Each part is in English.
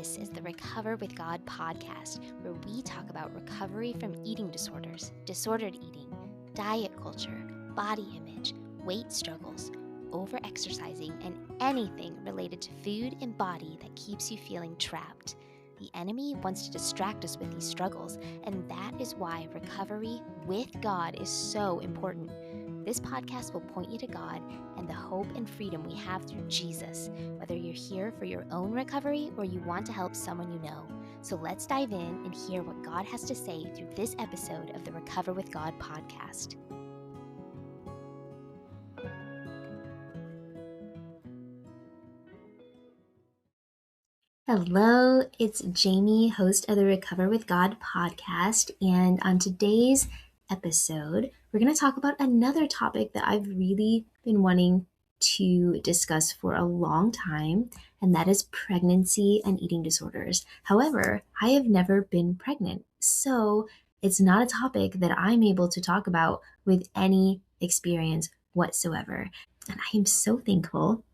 This is the Recover with God podcast, where we talk about recovery from eating disorders, disordered eating, diet culture, body image, weight struggles, over-exercising, and anything related to food and body that keeps you feeling trapped. The enemy wants to distract us with these struggles, and that is why recovery with God is so important. This podcast will point you to God and the hope and freedom we have through Jesus, whether you're here for your own recovery or you want to help someone you know. So let's dive in and hear what God has to say through this episode of the Recover with God podcast. Hello, it's Jamie, host of the Recover with God podcast, and on today's episode, we're going to talk about another topic that I've really been wanting to discuss for a long time, and that is pregnancy and eating disorders. However, I have never been pregnant, so it's not a topic that I'm able to talk about with any experience whatsoever. And I am so thankful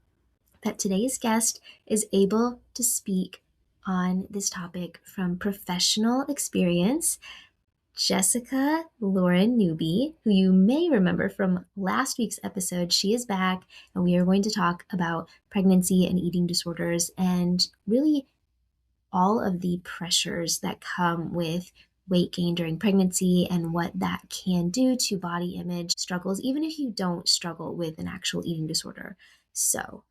that today's guest is able to speak on this topic from professional experience. Jessica-Lauren Newby, who you may remember from last week's episode, she is back, and we are going to talk about pregnancy and eating disorders and really all of the pressures that come with weight gain during pregnancy and what that can do to body image struggles, even if you don't struggle with an actual eating disorder. So,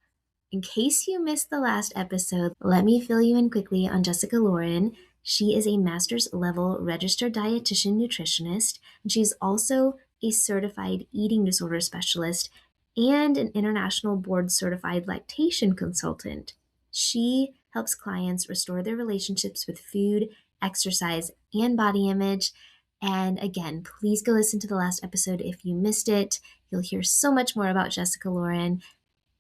in case you missed the last episode, let me fill you in quickly on Jessica-Lauren. She is a master's level registered dietitian nutritionist, and she's also a certified eating disorder specialist and an international board certified lactation consultant. She helps clients restore their relationships with food, exercise, and body image. And again, please go listen to the last episode if you missed it. You'll hear so much more about Jessica-Lauren.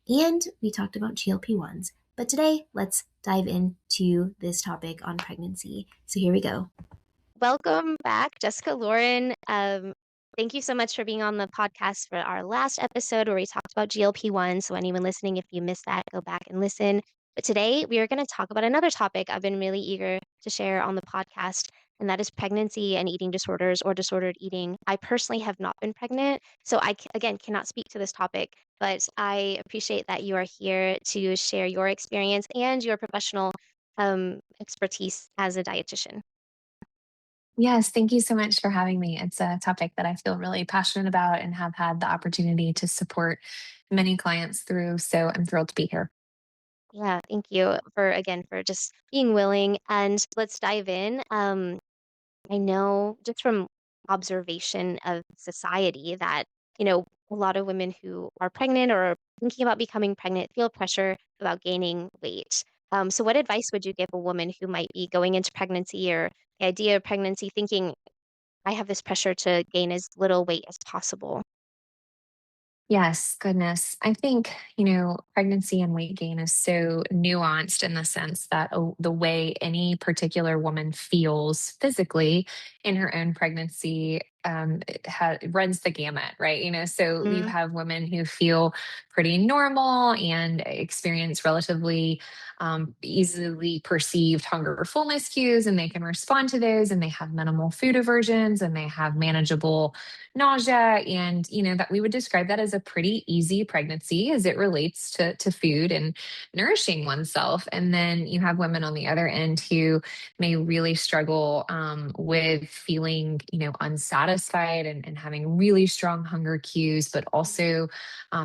And we talked about GLP-1s. But today, let's dive into this topic on pregnancy. So here we go. Welcome back, Jessica-Lauren. Thank you so much for being on the podcast for our last episode where we talked about GLP-1. So anyone listening, if you missed that, go back and listen. But today, we are going to talk about another topic I've been really eager to share on the podcast, and that is pregnancy and eating disorders or disordered eating. I personally have not been pregnant, so again, cannot speak to this topic, but I appreciate that you are here to share your experience and your professional expertise as a dietitian. Yes, thank you so much for having me. It's a topic that I feel really passionate about and have had the opportunity to support many clients through. So I'm thrilled to be here. Yeah, thank you for just being willing. And let's dive in. I know just from observation of society that, a lot of women who are pregnant or are thinking about becoming pregnant feel pressure about gaining weight. So what advice would you give a woman who might be going into pregnancy or the idea of pregnancy thinking, I have this pressure to gain as little weight as possible? Yes, goodness. I think, pregnancy and weight gain is so nuanced in the sense that the way any particular woman feels physically in her own pregnancy it runs the gamut, right? So you Mm, have women who feel pretty normal and experience relatively easily perceived hunger or fullness cues, and they can respond to those, and they have minimal food aversions, and they have manageable nausea, and that we would describe that as a pretty easy pregnancy as it relates to food and nourishing oneself. And then you have women on the other end who may really struggle with feeling unsatisfied, and having really strong hunger cues, but also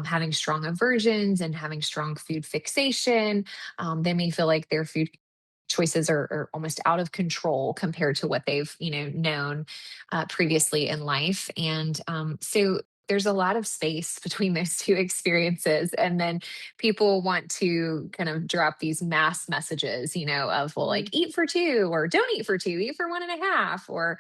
having strong aversions and having strong food fixation. They may feel like their food choices are almost out of control compared to what they've known previously in life. And so there's a lot of space between those two experiences. And then people want to kind of drop these mass messages, of, well, like, eat for two, or don't eat for two, eat for 1.5, or,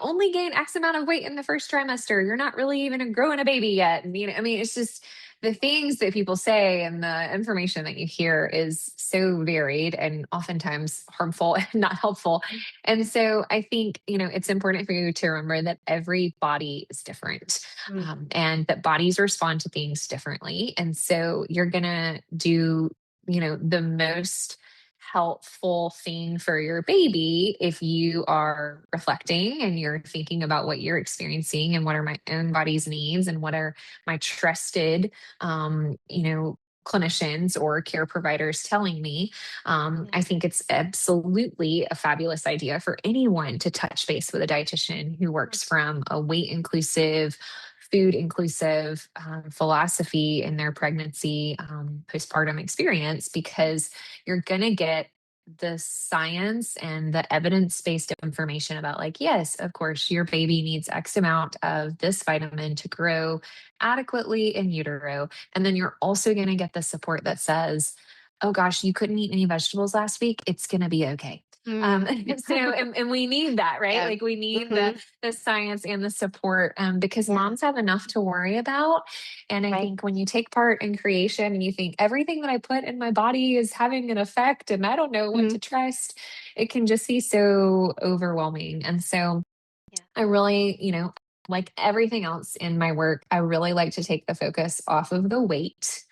only gain X amount of weight in the first trimester. You're not really even growing a baby yet. And, it's just the things that people say and the information that you hear is so varied and oftentimes harmful and not helpful. And so I think, it's important for you to remember that every body is different, and that bodies respond to things differently. And so you're going to do, the most helpful thing for your baby if you are reflecting and you're thinking about what you're experiencing and what are my own body's needs and what are my trusted, clinicians or care providers telling me. Yeah. I think it's absolutely a fabulous idea for anyone to touch base with a dietitian who works from a weight inclusive, food inclusive philosophy in their pregnancy, postpartum experience, because you're going to get the science and the evidence based information about, like, yes, of course, your baby needs X amount of this vitamin to grow adequately in utero. And then you're also going to get the support that says, oh gosh, you couldn't eat any vegetables last week. It's going to be okay. Mm. And we need that, right? Yeah. Like we need Hmm. the science and the support, because Yeah. moms have enough to worry about. And I Right. think when you take part in creation and you think everything that I put in my body is having an effect and I don't know what Hmm. to trust, it can just be so overwhelming. And so Yeah. I really, like everything else in my work, I really like to take the focus off of the weight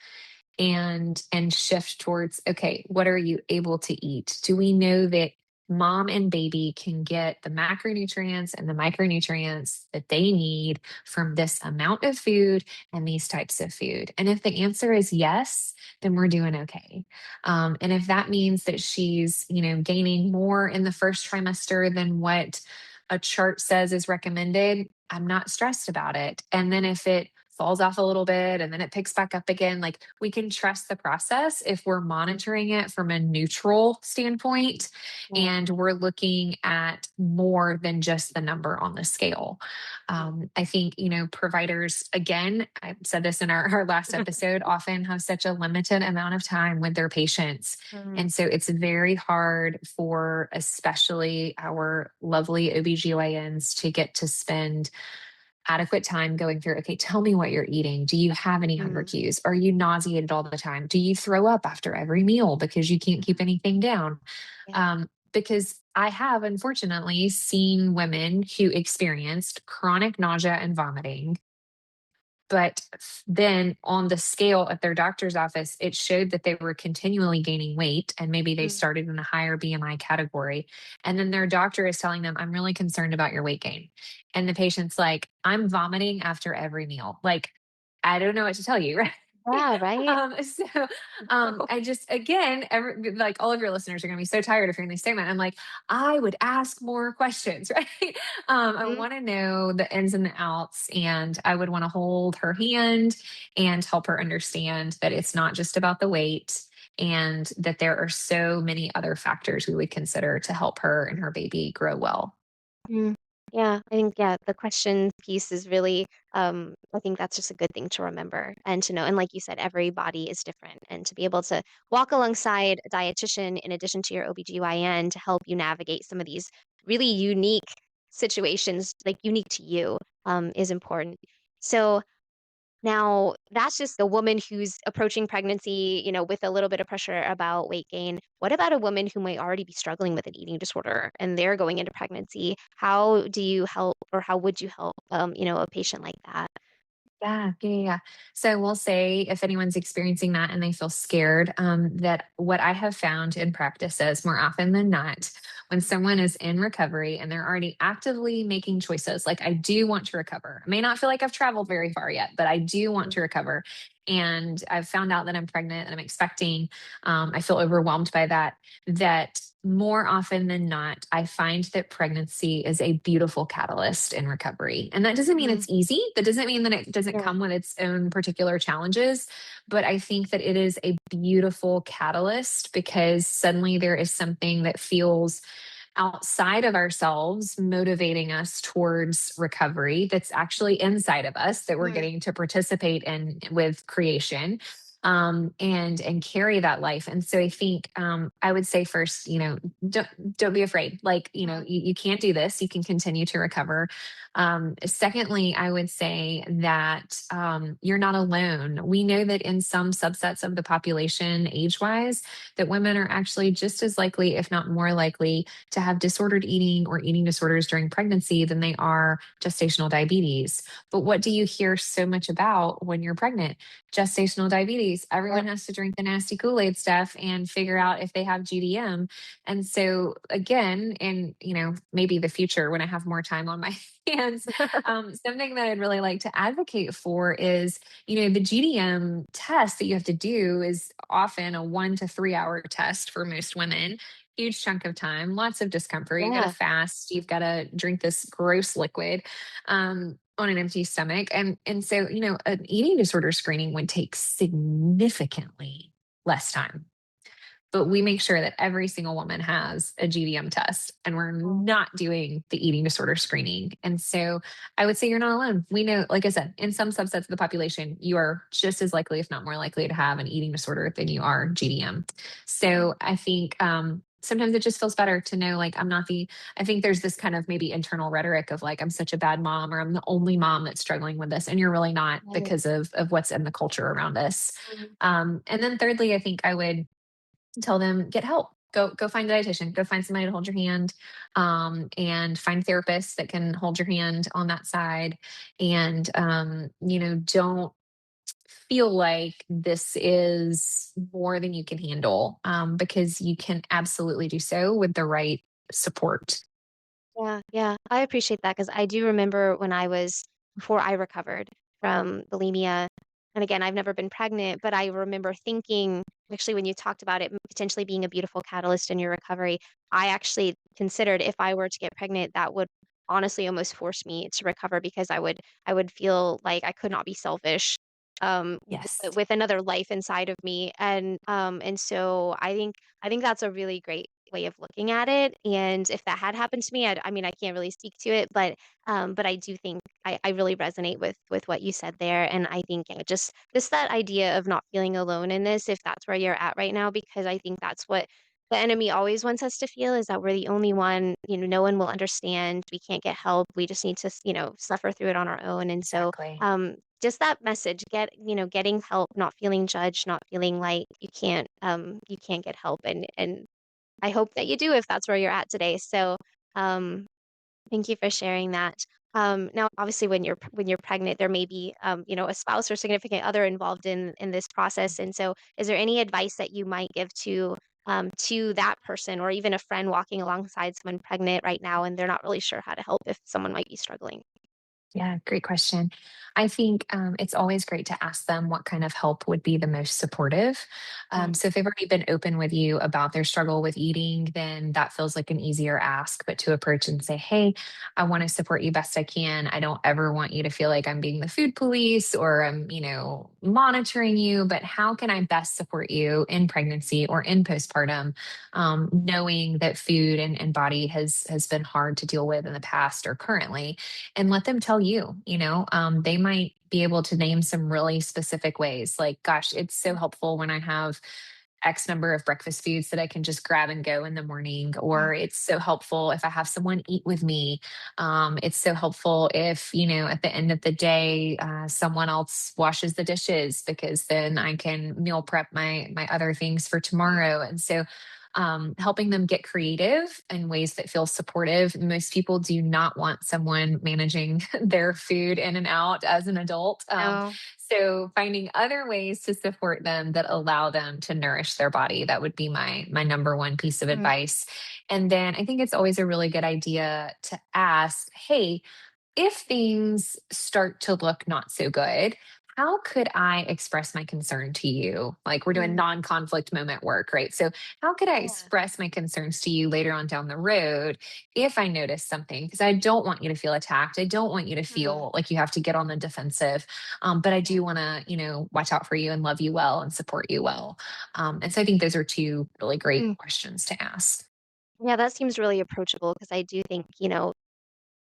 and shift towards, okay, what are you able to eat? Do we know that mom and baby can get the macronutrients and the micronutrients that they need from this amount of food and these types of food? And if the answer is yes, then we're doing okay. And if that means that she's, gaining more in the first trimester than what a chart says is recommended, I'm not stressed about it. And then if it falls off a little bit and then it picks back up again, like, we can trust the process if we're monitoring it from a neutral standpoint Yeah. and we're looking at more than just the number on the scale. I think, providers, again, I said this in our last episode, often have such a limited amount of time with their patients. Mm. And so it's very hard for especially our lovely OBGYNs to get to spend adequate time going through, okay, tell me what you're eating. Do you have any hunger Mm. cues? Are you nauseated all the time? Do you throw up after every meal because you can't keep anything down? Yeah. Because I have unfortunately seen women who experienced chronic nausea and vomiting, but then on the scale at their doctor's office, it showed that they were continually gaining weight and maybe they Mm. started in a higher BMI category. And then their doctor is telling them, I'm really concerned about your weight gain. And the patient's like, I'm vomiting after every meal. Like, I don't know what to tell you, right? Yeah. Right. So I just, again, like all of your listeners are going to be so tired of hearing this statement. I'm like, I would ask more questions, right? I Mhm. want to know the ins and the outs, and I would want to hold her hand and help her understand that it's not just about the weight and that there are so many other factors we would consider to help her and her baby grow well. Mm. Yeah, I think, yeah, the question piece is really, I think that's just a good thing to remember and to know. And like you said, every body is different. And to be able to walk alongside a dietitian in addition to your OBGYN to help you navigate some of these really unique situations, like unique to you, is important. So, now, that's just a woman who's approaching pregnancy, with a little bit of pressure about weight gain. What about a woman who might already be struggling with an eating disorder and they're going into pregnancy? How do you help or how would you help, a patient like that? Yeah. So we'll say if anyone's experiencing that and they feel scared, that what I have found in practice is more often than not, when someone is in recovery and they're already actively making choices, like, I do want to recover. I may not feel like I've traveled very far yet, but I do want Mm. to recover. And I've found out that I'm pregnant and I'm expecting, I feel overwhelmed by that, that more often than not, I find that pregnancy is a beautiful catalyst in recovery. And that doesn't mean Mm. it's easy. That doesn't mean that it doesn't Yeah. come with its own particular challenges. But I think that it is a beautiful catalyst because suddenly there is something that feels outside of ourselves motivating us towards recovery that's actually inside of us that we're Mm. getting to participate in with creation, and carry that life. And so I think, I would say first, don't be afraid. Like, Mm. you can't do this. You can continue to recover. Secondly, I would say that, you're not alone. We know that in some subsets of the population, age wise, that women are actually just as likely, if not more likely, to have disordered eating or eating disorders during pregnancy than they are gestational diabetes. But what do you hear so much about when you're pregnant? Gestational diabetes case. Everyone has to drink the nasty Kool-Aid stuff and figure out if they have GDM. And so again, in, maybe the future when I have more time on my hands, something that I'd really like to advocate for is, the GDM test that you have to do is often a 1 to 3 hour test for most women. Huge chunk of time, lots of discomfort. You got to Yeah. fast. You've got to drink this gross liquid on an empty stomach, and so an eating disorder screening would take significantly less time, but we make sure that every single woman has a GDM test, and we're Mm. not doing the eating disorder screening. And so I would say you're not alone. We know, like I said, in some subsets of the population, you are just as likely, if not more likely, to have an eating disorder than you are GDM. So I think sometimes it just feels better to know, like, I think there's this kind of maybe internal rhetoric of like, I'm such a bad mom, or I'm the only mom that's struggling with this. And you're really not, Right. because of what's in the culture around us. Mm. And then thirdly, I think I would tell them, get help. Go find a dietitian. Go find somebody to hold your hand, and find therapists that can hold your hand on that side. And don't feel like this is more than you can handle, because you can absolutely do so with the right support. Yeah, yeah, I appreciate that because I do remember when before I recovered from bulimia, and again, I've never been pregnant, but I remember thinking, actually, when you talked about it potentially being a beautiful catalyst in your recovery, I actually considered if I were to get pregnant, that would honestly almost force me to recover because I would feel like I could not be selfish Yes, with another life inside of me, and so I think that's a really great way of looking at it. And if that had happened to me, I mean, I can't really speak to it, but I do think I really resonate with what you said there. And I think, yeah, just that idea of not feeling alone in this, if that's where you're at right now, because I think that's what the enemy always wants us to feel is that we're the only one, no one will understand. We can't get help. We just need to, suffer through it on our own. And so, exactly. just that message, getting help, not feeling judged, not feeling like you can't get help. And I hope that you do if that's where you're at today. So, um, thank you for sharing that. Now, obviously, when you're pregnant, there may be, a spouse or significant other involved in this process. And so, is there any advice that you might give to that person, or even a friend walking alongside someone pregnant right now, and they're not really sure how to help if someone might be struggling? Yeah, great question. I think it's always great to ask them what kind of help would be the most supportive. Mm. So if they've already been open with you about their struggle with eating, then that feels like an easier ask. But to approach and say, hey, I want to support you best I can. I don't ever want you to feel like I'm being the food police or I'm, monitoring you, but how can I best support you in pregnancy or in postpartum, knowing that food and body has been hard to deal with in the past or currently, and let them tell you, they might be able to name some really specific ways. Like, gosh, it's so helpful when I have X number of breakfast foods that I can just grab and go in the morning. Mm. Or it's so helpful if I have someone eat with me. It's so helpful if, at the end of the day, someone else washes the dishes because then I can meal prep my other things for tomorrow. And so helping them get creative in ways that feel supportive. Most people do not want someone managing their food in and out as an adult. No. So finding other ways to support them that allow them to nourish their body, that would be my number one piece of Mm. advice. And then I think it's always a really good idea to ask, hey, if things start to look not so good, how could I express my concern to you? Like, we're doing Mm. non conflict moment work, right? So, how could I Yeah. express my concerns to you later on down the road if I notice something? Because I don't want you to feel attacked. I don't want you to Mm. feel like you have to get on the defensive. But I Yeah. do want to, watch out for you and love you well and support you well. And so I think those are two really great Mm. questions to ask. Yeah, that seems really approachable because I do think,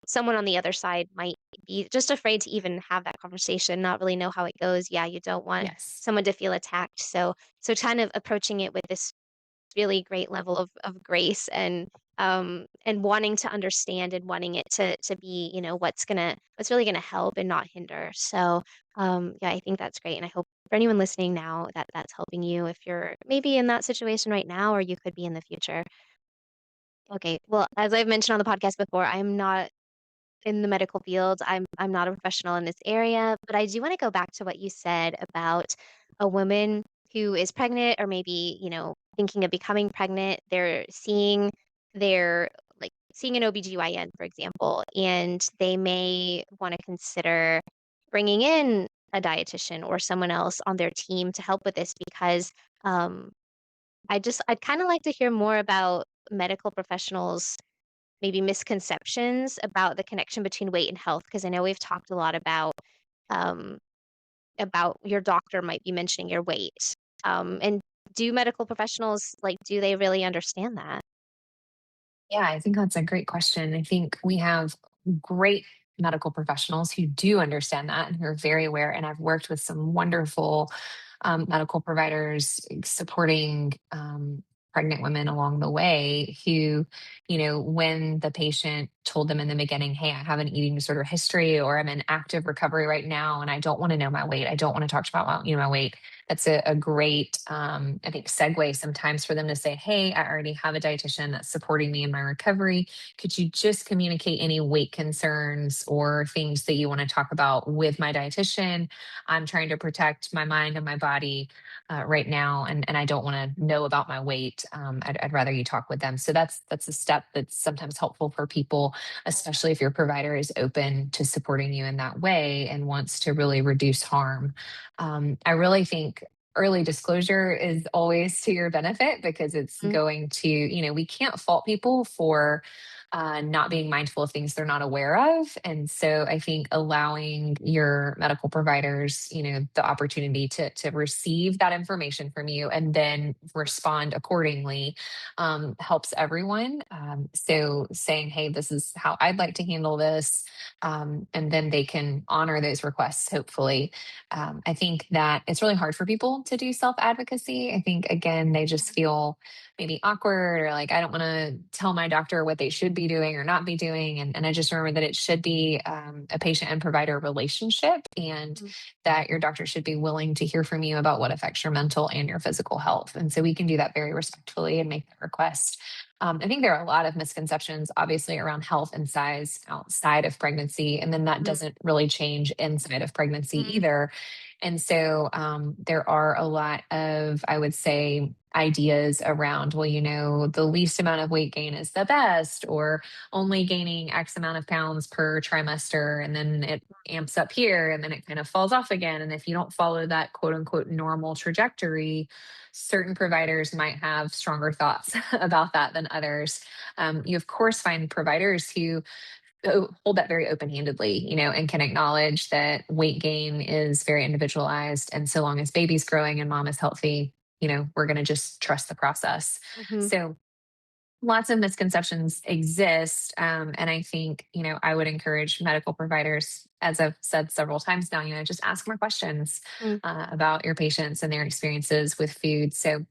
someone on the other side might be just afraid to even have that conversation, not really know how it goes. Yeah, you don't want Yes. someone to feel attacked. So kind of approaching it with this really great level of grace and wanting to understand and wanting it to be, what's really gonna help and not hinder. So yeah, I think that's great. And I hope for anyone listening now that that's helping you if you're maybe in that situation right now or you could be in the future. Okay. Well, as I've mentioned on the podcast before, I'm not in the medical field. I'm not a professional in this area, but I do want to go back to what you said about a woman who is pregnant or maybe, thinking of becoming pregnant, they're seeing their like seeing an OBGYN, for example, and they may want to consider bringing in a dietitian or someone else on their team to help with this because um, I'd kind of like to hear more about medical professionals' maybe misconceptions about the connection between weight and health because I know we've talked a lot um, about your doctor might be mentioning your weight. And do medical professionals do they really understand that? Yeah, I think that's a great question. I think we have great medical professionals who do understand that and who are very aware. And I've worked with some wonderful medical providers supporting pregnant women along the way who, when the patient told them in the beginning, hey, I have an eating disorder history or I'm in active recovery right now and I don't want to know my weight. I don't want to talk about my weight. That's a great, I think, segue sometimes for them to say, hey, I already have a dietitian that's supporting me in my recovery. Could you just communicate any weight concerns or things that you want to talk about with my dietitian? I'm trying to protect my mind and my body right now, and I don't want to know about my weight. I'd rather you talk with them. So that's a step that's sometimes helpful for people, especially if your provider is open to supporting you in that way and wants to really reduce harm. I really think early disclosure is always to your benefit because it's Mm, going to, we can't fault people for not being mindful of things they're not aware of. And so I think allowing your medical providers, the opportunity to receive that information from you and then respond accordingly helps everyone. So saying, hey, this is how I'd like to handle this. And then they can honor those requests, hopefully. I think that it's really hard for people to do self advocacy. I think, again, they just feel maybe awkward or like, I don't want to tell my doctor what they should be doing or not be doing. And I just remember that it should be a patient and provider relationship and mhm, that your doctor should be willing to hear from you about what affects your mental and your physical health. And so we can do that very respectfully and make that request. I think there are a lot of misconceptions, obviously, around health and size outside of pregnancy. And then that mhm, doesn't really change inside of pregnancy mhm, either. And so there are a lot of, I would say, ideas around, well, the least amount of weight gain is the best, or only gaining X amount of pounds per trimester, and then it amps up here and then it kind of falls off again. And if you don't follow that quote unquote normal trajectory, certain providers might have stronger thoughts about that than others. You, of course, find providers who hold that very open-handedly, and can acknowledge that weight gain is very individualized. And so long as baby's growing and mom is healthy, we're going to just trust the process. mhm, So lots of misconceptions exist. And I think, I would encourage medical providers, as I've said several times now, just ask more questions mm, about your patients and their experiences with food. So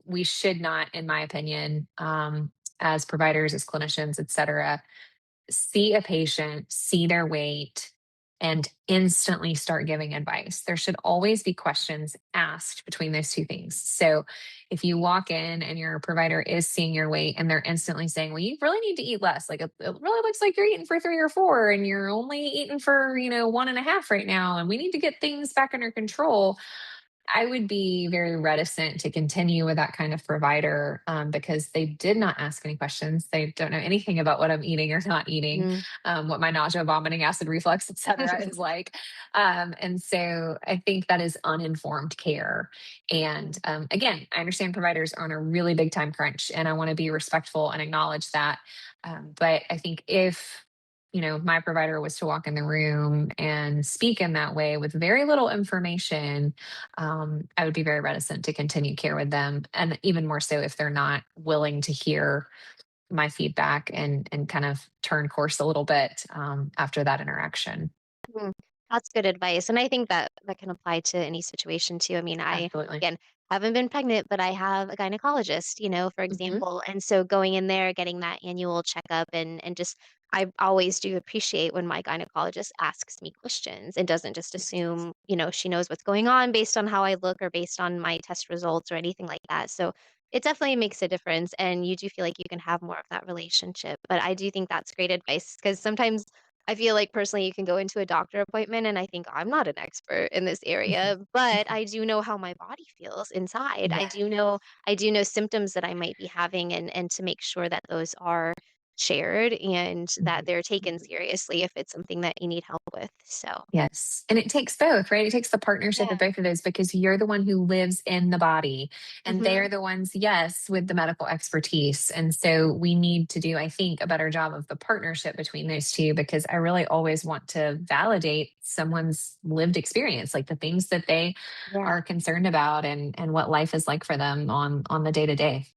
we should not, in my opinion, as providers, as clinicians, et cetera, see a patient, see their weight, and instantly start giving advice. There should always be questions asked between those two things. So if you walk in and your provider is seeing your weight and they're instantly saying, well, you really need to eat less. Like it really looks like you're eating for 3 or 4 and you're only eating for, 1.5 right now. And we need to get things back under control. I would be very reticent to continue with that kind of provider because they did not ask any questions. They don't know anything about what I'm eating or not eating, mhm. what my nausea, vomiting, acid reflux, et cetera, is like. And so I think that is uninformed care. And Mm, again, I understand providers are on a really big time crunch, and I want to be respectful and acknowledge that. But I think if my provider was to walk in the room and speak in that way with very little information, I would be very reticent to continue care with them. And even more so if they're not willing to hear my feedback and kind of turn course a little bit after that interaction. mm. That's good advice, and I think that that can apply to any situation too. I mean, Absolutely. again, haven't been pregnant, but I have a gynecologist, for Hmm. example, and so going in there, getting that annual checkup and just I always do appreciate when my gynecologist asks me questions and doesn't just assume, she knows what's going on based on how I look or based on my test results or anything like that. So it definitely makes a difference, and you do feel like you can have more of that relationship. But I do think that's great advice because sometimes I feel like personally you can go into a doctor appointment and I think I'm not an expert in this area, but I do know how my body feels inside. Yeah. I do know symptoms that I might be having, and to make sure that those are shared and that they're taken seriously if it's something that you need help with. So, Yes. And it takes both, right? It takes the partnership of yeah. both of those because you're the one who lives in the body and Mhm. they're the ones, yes, with the medical expertise. And so we need to do, I think, a better job of the partnership between those two because I really always want to validate someone's lived experience, like the things that they Yeah. are concerned about and what life is like for them on the day to day.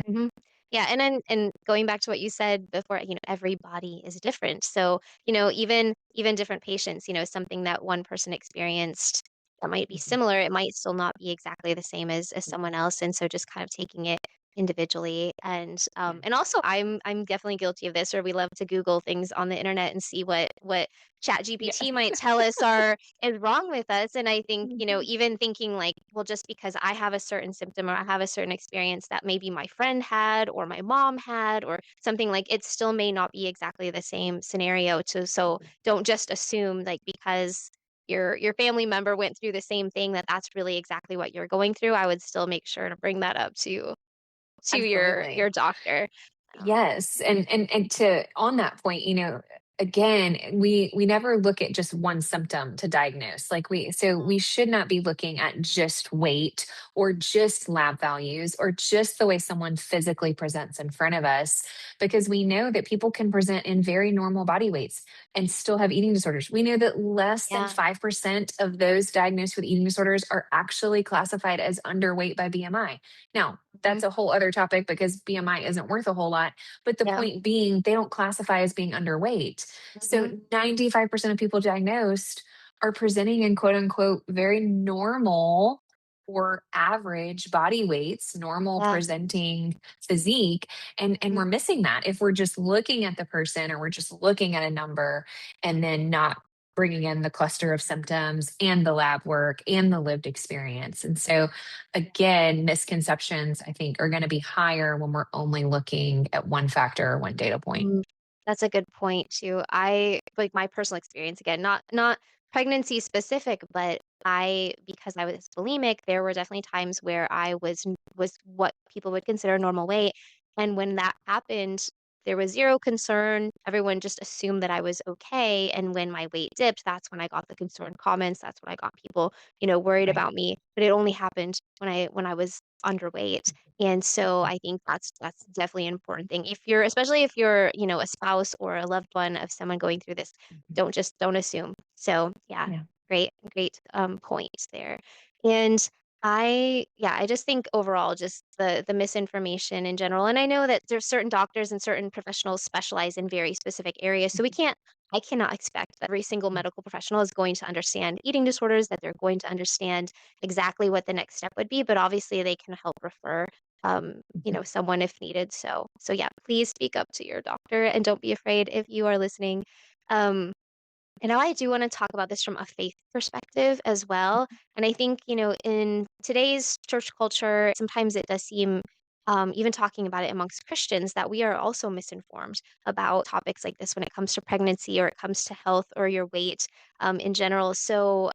Mhm. Yeah, and then and going back to what you said before, every body is different. So, even different patients, something that one person experienced that might be similar, it might still not be exactly the same as someone else. And so just kind of taking it individually. And also I'm definitely guilty of this, or we love to Google things on the internet and see what Chat Yeah. GPT might tell us is wrong with us. And I think, Mhm. even thinking like, well, just because I have a certain symptom or I have a certain experience that maybe my friend had or my mom had or something, like it still may not be exactly the same scenario to so don't just assume like because your family member went through the same thing that that's really exactly what you're going through. I would still make sure to bring that up to your Absolutely. doctor. Um, Yes, and to on that point, again, we never look at just one symptom to diagnose. Like we should not be looking at just weight or just lab values or just the way someone physically presents in front of us because we know that people can present in very normal body weights and still have eating disorders. We know that less than yeah. 5% of those diagnosed with eating disorders are actually classified as underweight by BMI. Now, Mhm. that's a whole other topic because BMI isn't worth a whole lot. But the Yeah. point being, they don't classify as being underweight. So Mhm. 95% of people diagnosed are presenting in quote unquote very normal or average body weights, normal Yeah. presenting physique. And Mhm. we're missing that if we're just looking at the person or we're just looking at a number and then not bringing in the cluster of symptoms and the lab work and the lived experience. And so again, misconceptions, I think, are going to be higher when we're only looking at one factor or one data point. Mm, that's a good point too. I like my personal experience again, not pregnancy specific, but I because I was bulimic, there were definitely times where I was what people would consider normal weight. And when that happened, there was zero concern. Everyone just assumed that I was okay. And when my weight dipped, that's when I got the concerned comments. That's when I got people, worried Right. about me. But it only happened when I was underweight. And so I think that's definitely an important thing. If you're especially if you're, a spouse or a loved one of someone going through this, don't assume. So, yeah, Yeah. great points there. And I just think overall just the misinformation in general. And I know that there's certain doctors and certain professionals specialize in very specific areas. So I cannot expect that every single medical professional is going to understand eating disorders, that they're going to understand exactly what the next step would be, but obviously they can help refer someone if needed. So yeah, please speak up to your doctor and don't be afraid if you are listening. Um, and now I do want to talk about this from a faith perspective as well. And I think, in today's church culture, sometimes it does seem, even talking about it amongst Christians, that we are also misinformed about topics like this when it comes to pregnancy or it comes to health or your weight in general. So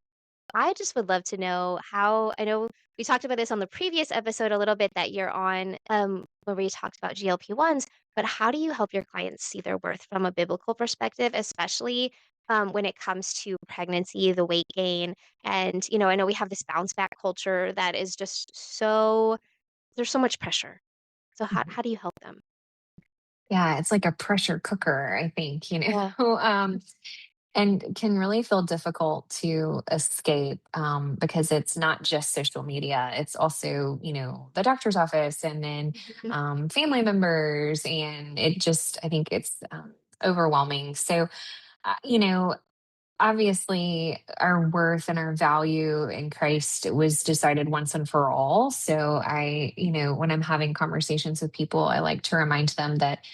I just would love to know how I know we talked about this on the previous episode a little bit that you're on, where we talked about GLP-1s, but how do you help your clients see their worth from a biblical perspective, especially when it comes to pregnancy, the weight gain, and I know we have this bounce back culture that is just there's so much pressure. So how do you help them? Yeah, it's like a pressure cooker, I think, Yeah. and can really feel difficult to escape because it's not just social media. It's also, the doctor's office and then Mhm. family members. And it just, I think it's overwhelming. So, you know, obviously our worth and our value in Christ was decided once and for all. So when I'm having conversations with people, I like to remind them that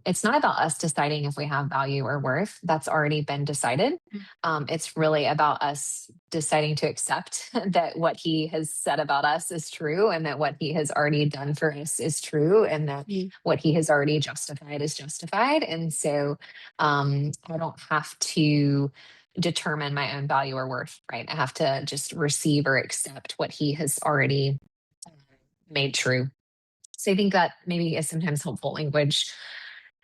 it's not about us deciding if we have value or worth. That's already been decided. It's really about us deciding to accept that what he has said about us is true, and that what he has already done for us is true, and that Mm. what he has already justified is justified. And so I don't have to determine my own value or worth, right? I have to just receive or accept what he has already made true. So I think that maybe is sometimes helpful language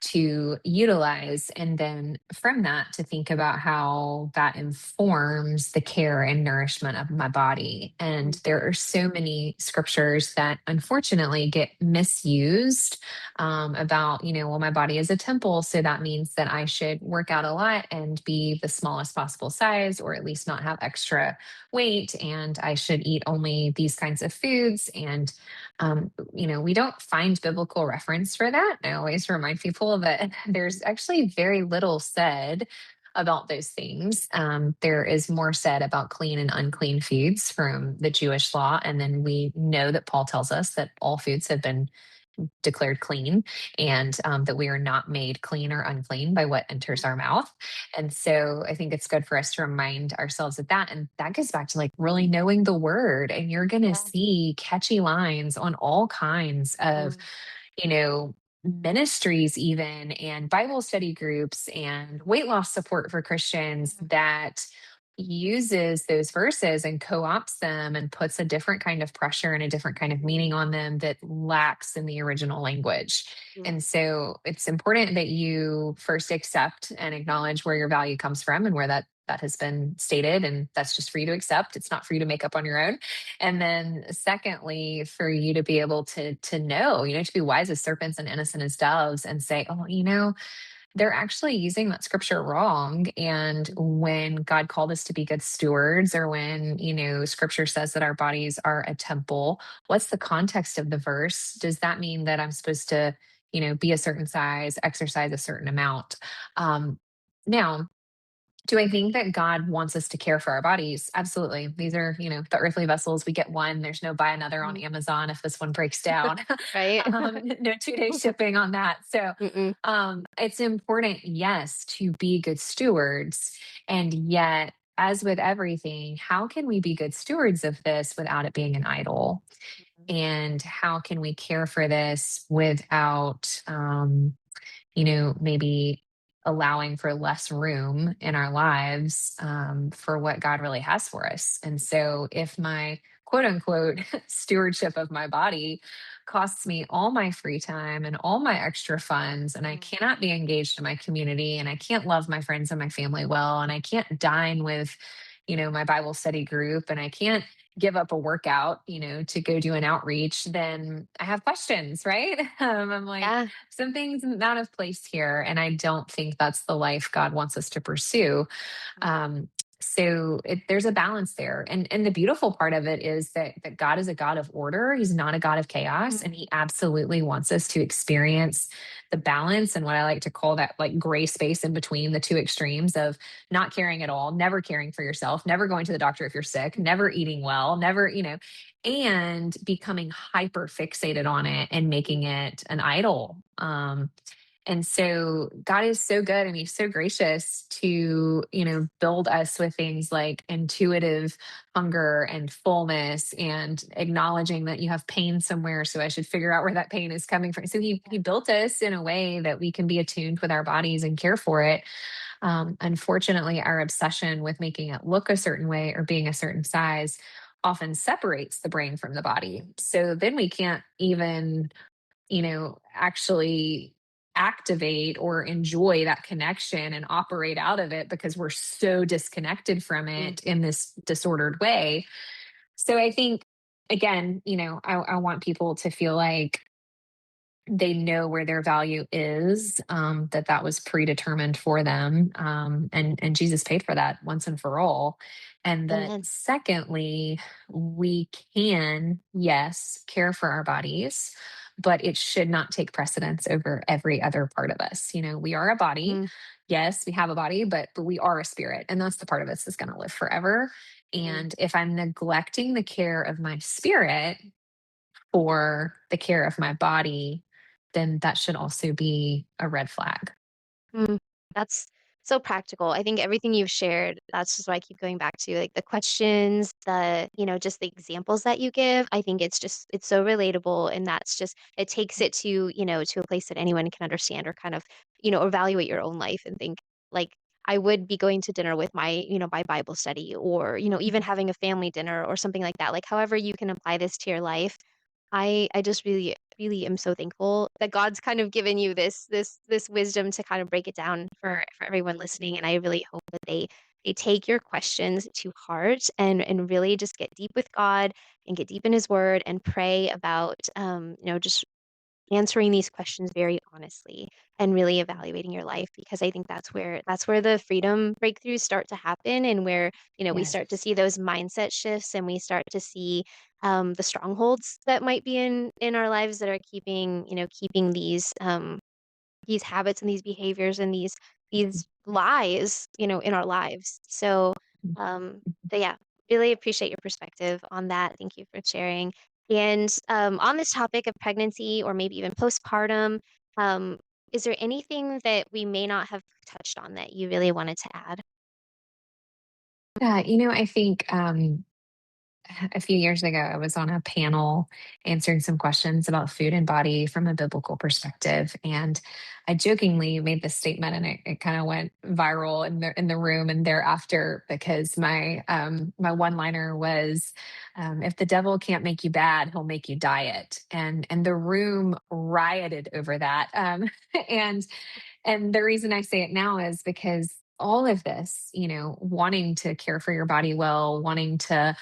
to utilize. And then from that, to think about how that informs the care and nourishment of my body. And there are so many scriptures that unfortunately get misused about, well, my body is a temple. So that means that I should work out a lot and be the smallest possible size, or at least not have extra weight. And I should eat only these kinds of foods. And we don't find biblical reference for that. I always remind people that there's actually very little said about those things. There is more said about clean and unclean foods from the Jewish law. And then we know that Paul tells us that all foods have been declared clean, and that we are not made clean or unclean by what enters our mouth. And so I think it's good for us to remind ourselves of that. And that goes back to like really knowing the word. And you're going to see catchy lines on all kinds of, you know, ministries, even, and Bible study groups and weight loss support for Christians that uses those verses and co-opts them and puts a different kind of pressure and a different kind of meaning on them that lacks in the original language. And so it's important that you first accept and acknowledge where your value comes from and where that has been stated, and that's just for you to accept. It's not for you to make up on your own. And then secondly, for you to be able to know, to be wise as serpents and innocent as doves, and say, oh, they're actually using that scripture wrong. And when God called us to be good stewards, or when, scripture says that our bodies are a temple, what's the context of the verse? Does that mean that I'm supposed to, be a certain size, exercise a certain amount? Now, do I think that God wants us to care for our bodies? Absolutely. These are, the earthly vessels. We get one. There's no buy another on Amazon if this one breaks down. Right. No 2-day shipping on that. So Mm-mm. it's important, yes, to be good stewards. And yet, as with everything, how can we be good stewards of this without it being an idol? And how can we care for this without, maybe allowing for less room in our lives for what God really has for us? And so, if my quote unquote stewardship of my body costs me all my free time and all my extra funds, and I cannot be engaged in my community, and I can't love my friends and my family well, and I can't dine with, my Bible study group, and I can't give up a workout, to go do an outreach, then I have questions, right? I'm like, Yeah. something's out of place here. And I don't think that's the life God wants us to pursue. Um, there's a balance there. And the beautiful part of it is that God is a God of order. He's not a God of chaos. And he absolutely wants us to experience the balance, and what I like to call that like gray space in between the two extremes of not caring at all, never caring for yourself, never going to the doctor if you're sick, never eating well, never, and becoming hyper fixated on it and making it an idol. And so God is so good, and he's so gracious to, build us with things like intuitive hunger and fullness, and acknowledging that you have pain somewhere. So I should figure out where that pain is coming from. So he built us in a way that we can be attuned with our bodies and care for it. Unfortunately, our obsession with making it look a certain way or being a certain size often separates the brain from the body. So then we can't even, actually activate or enjoy that connection and operate out of it, because we're so disconnected from it in this disordered way. So I think, again, I want people to feel like they know where their value is, that was predetermined for them, and Jesus paid for that once and for all. And that Amen. secondly, we can, yes, care for our bodies, but it should not take precedence over every other part of us. We are a body. Yes, we have a body, but we are a spirit, and that's the part of us that's going to live forever. And if I'm neglecting the care of my spirit for the care of my body, then that should also be a red flag. Mm, that's so practical. I think everything you've shared, that's just what I keep going back to, like the questions, just the examples that you give. I think it's so relatable. And that's just, it takes it to a place that anyone can understand or kind of, evaluate your own life and think, like, I would be going to dinner with my Bible study or, even having a family dinner or something like that. Like, however you can apply this to your life. I just really, really am so thankful that God's kind of given you this wisdom to kind of break it down for everyone listening. And I really hope that they take your questions to heart and really just get deep with God and get deep in his word and pray about just answering these questions very honestly and really evaluating your life, because I think that's where the freedom breakthroughs start to happen, and where we start to Yes. see those mindset shifts, and we start to see the strongholds that might be in our lives that are keeping these habits and these behaviors and these lies, in our lives. So yeah, really appreciate your perspective on that. Thank you for sharing. And on this topic of pregnancy or maybe even postpartum, um, is there anything that we may not have touched on that you really wanted to add? Yeah, I think a few years ago, I was on a panel answering some questions about food and body from a biblical perspective. And I jokingly made this statement, and it kind of went viral in the room and thereafter, because my one liner was, if the devil can't make you bad, he'll make you diet. And the room rioted over that. And and the reason I say it now is because all of this, wanting to care for your body well, wanting to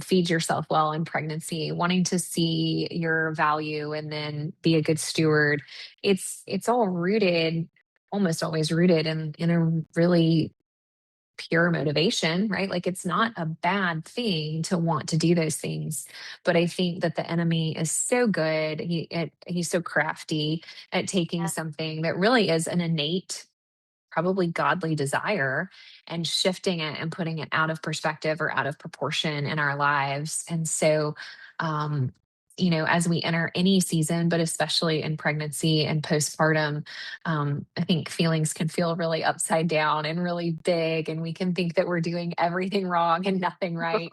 feed yourself well in pregnancy, wanting to see your value and then be a good steward, it's all rooted, almost always rooted in a really pure motivation, right? Like it's not a bad thing to want to do those things. But I think that the enemy is so good. He's so crafty at taking Yeah. something that really is an innate, probably godly desire, and shifting it and putting it out of perspective or out of proportion in our lives. And so, um, as we enter any season, but especially in pregnancy and postpartum, I think feelings can feel really upside down and really big, and we can think that we're doing everything wrong and nothing right.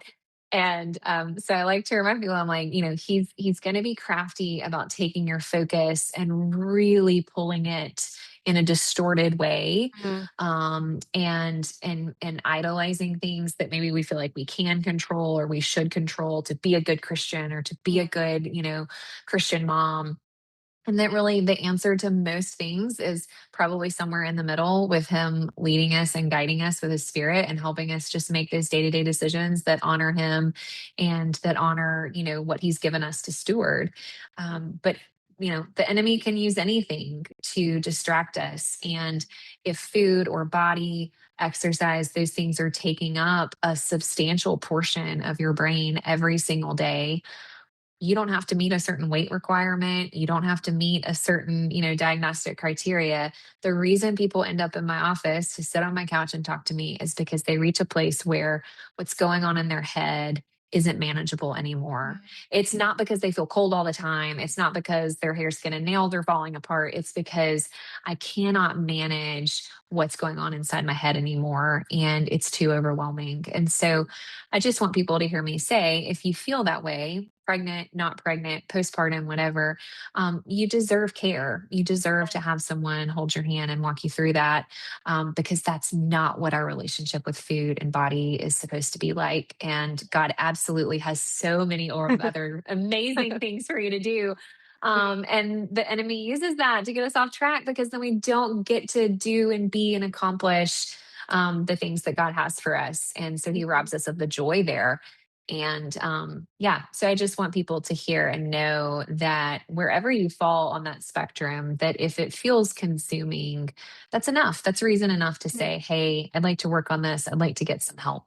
And so I like to remind people, I'm like, he's going to be crafty about taking your focus and really pulling it in a distorted way, Mm, and idolizing things that maybe we feel like we can control or we should control to be a good Christian or to be a mm, good Christian mom. And that really the answer to most things is probably somewhere in the middle, with him leading us and guiding us with his spirit and helping us just make those day-to-day decisions that honor him and that honor, what he's given us to steward. But the enemy can use anything to distract us. And if food or body, exercise, those things are taking up a substantial portion of your brain every single day, you don't have to meet a certain weight requirement. You don't have to meet a certain, diagnostic criteria. The reason people end up in my office to sit on my couch and talk to me is because they reach a place where what's going on in their head isn't manageable anymore. mm, It's not because they feel cold all the time. It's not because their hair, skin, and nails are falling apart. It's because I cannot manage what's going on inside my head anymore. And it's too overwhelming. And so I just want people to hear me say, if you feel that way, pregnant, not pregnant, postpartum, whatever, you deserve care. You deserve to have someone hold your hand and walk you through that, because that's not what our relationship with food and body is supposed to be like. And God absolutely has so many or other amazing things for you to do. mm, And the enemy uses that to get us off track, because then we don't get to do and be and accomplish the things that God has for us. And so he mhm. robs us of the joy there. And yeah, so I just want people to hear and know that wherever you fall on that spectrum, that if it feels consuming, that's enough. That's reason enough to say, hey, I'd like to work on this. I'd like to get some help.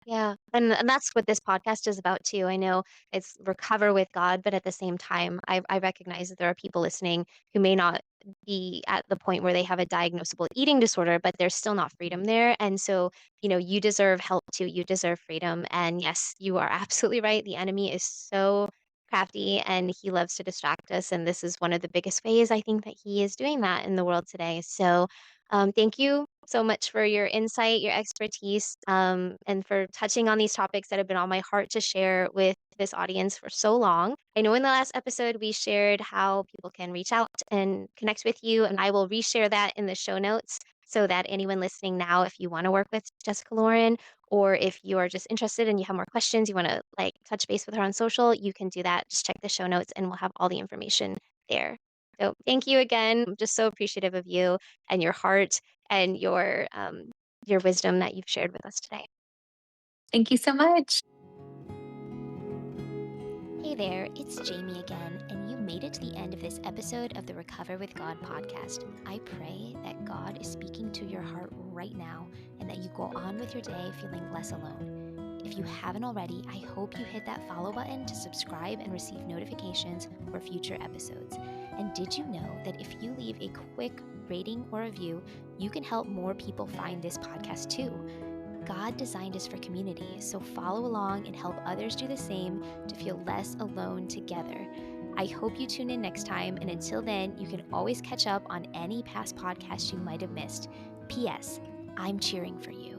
Yeah, and that's what this podcast is about too. I know it's recover with God, but at the same time, I recognize that there are people listening who may not be at the point where they have a diagnosable eating disorder, but there's still not freedom there. And so, you deserve help too. You deserve freedom. And yes, you are absolutely right. The enemy is so crafty and he loves to distract us. And this is one of the biggest ways I think that he is doing that in the world today. So thank you so much for your insight, your expertise, and for touching on these topics that have been on my heart to share with this audience for so long. I know in the last episode we shared how people can reach out and connect with you, and I will reshare that in the show notes so that anyone listening now, if you want to work with Jessica-Lauren, or if you are just interested and you have more questions, you want to like touch base with her on social, you can do that. Just check the show notes and we'll have all the information there. So thank you again. I'm just so appreciative of you and your heart and your wisdom that you've shared with us today. Thank you so much. Hey there, it's Jamie again, and you made it to the end of this episode of the Recover with God podcast. I pray that God is speaking to your heart right now and that you go on with your day feeling less alone. If you haven't already, I hope you hit that follow button to subscribe and receive notifications for future episodes. And did you know that if you leave a quick rating or review, you can help more people find this podcast too? God designed us for community, so follow along and help others do the same to feel less alone together. I hope you tune in next time, and until then, you can always catch up on any past podcasts you might have missed. P.S. I'm cheering for you.